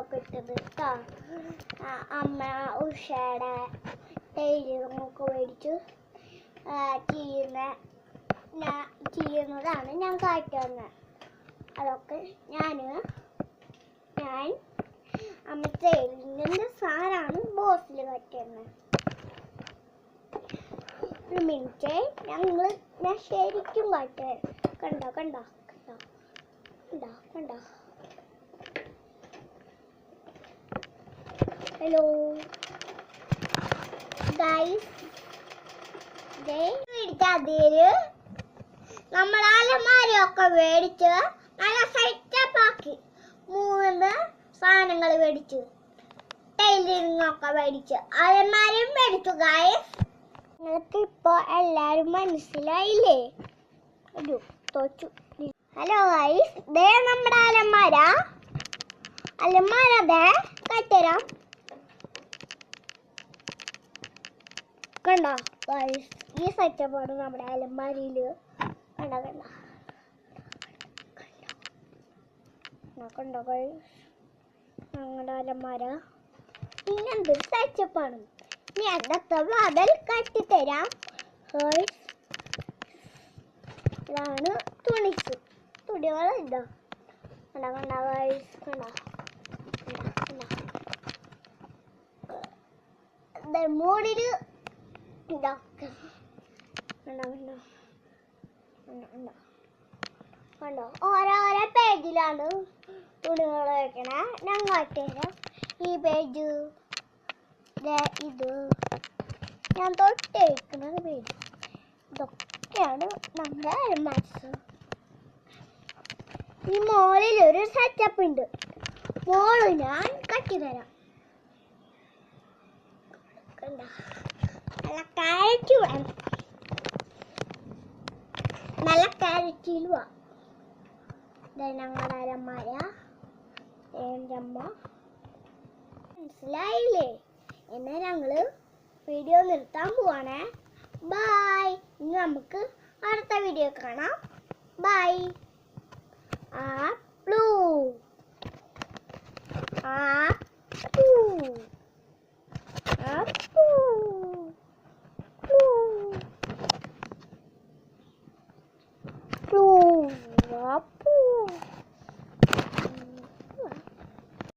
ഒക്കെ ഇട്ടത് കേട്ടോ. അമ്മ ഉഷയുടെ ടൈലറിങ്ങൊക്കെ മേടിച്ച് ചെയ്യുന്നതാണ് ഞാൻ കാട്ടുന്നത്. അതൊക്കെ ഞാൻ അമ്മ ടൈലറിങ്ങിൻ്റെ സാധനമാണ് ബോക്സിൽ കട്ടുന്നത്. ഒരു മിനിറ്റ് ഞാൻ ശരിക്കും കാട്ടെ. കണ്ടോ കണ്ടോ കണ്ടോ കണ്ടോ കണ്ടോ. ഹലോ ഗൈസ്, അതില് നമ്മൾ അലമാരയൊക്കെ മേടിച്ച് നല്ല സെറ്റപ്പ് ആക്കി. 3 സാധനങ്ങൾ മേടിച്ചു, ടൈലറിംഗ് ഒക്കെ മേടിച്ച്, അലമാരയും മേടിച്ചു. ഗൈസ്, നിങ്ങൾക്ക് ഇപ്പൊ എല്ലാരും മനസ്സിലായില്ലേ? തോച്ചു. ഹലോ ഗൈസ്, ദേ നമ്മുടെ അലമാര ദേ കട്ടരാം. കണ്ടോ ഗൈസ്, ഈ സെറ്റപ്പാണ് നമ്മുടെ അലമാരയില്. കണ്ടോ കണ്ടോ കണ്ടോ ഗൈസ്, ഞങ്ങളുടെ അലമാര ഇങ്ങനത്തെ സെറ്റപ്പാണ്. ഇനി അന്നത്തെ വാതിൽ കട്ടിത്തരാം ഗൈസ്. ഇതാണ് തുണികൾ. ഇതാ കണ്ടോ കണ്ടോ ഗൈസ്, കണ്ടോ മോളില് ഇതാ കണ്ടോ കണ്ടോ കണ്ടോ കണ്ടോ. ഓരോരോ പേജിലാണ് തുണികൾ വെക്കണേ. ഞാൻ കാട്ടിത്തരാം. ഈ പേജ്, ഇത് ഞാൻ തൊട്ട് വയ്ക്കുന്നത് പേജ്. ഇതൊക്കെയാണ് നമ്മുടെ അലമാര. ഈ മോളിലൊരു സെറ്റപ്പ് ഉണ്ട്. മോള് ഞാൻ കട്ടിത്തരാം. നല്ല ക്യാരറ്റ് വേണം, നല്ല ക്യാരറ്റിൽ വാ. ഞങ്ങളുടെ അലമാര എൻ്റെ അമ്മ. മനസ്സിലായില്ലേ? എന്നാൽ ഞങ്ങള് വീഡിയോ നിർത്താൻ പോവാണേ. ബൈ. ഇനി നമുക്ക് അടുത്ത വീഡിയോ കാണാം. ബൈ. ആ ബ്ലൂ.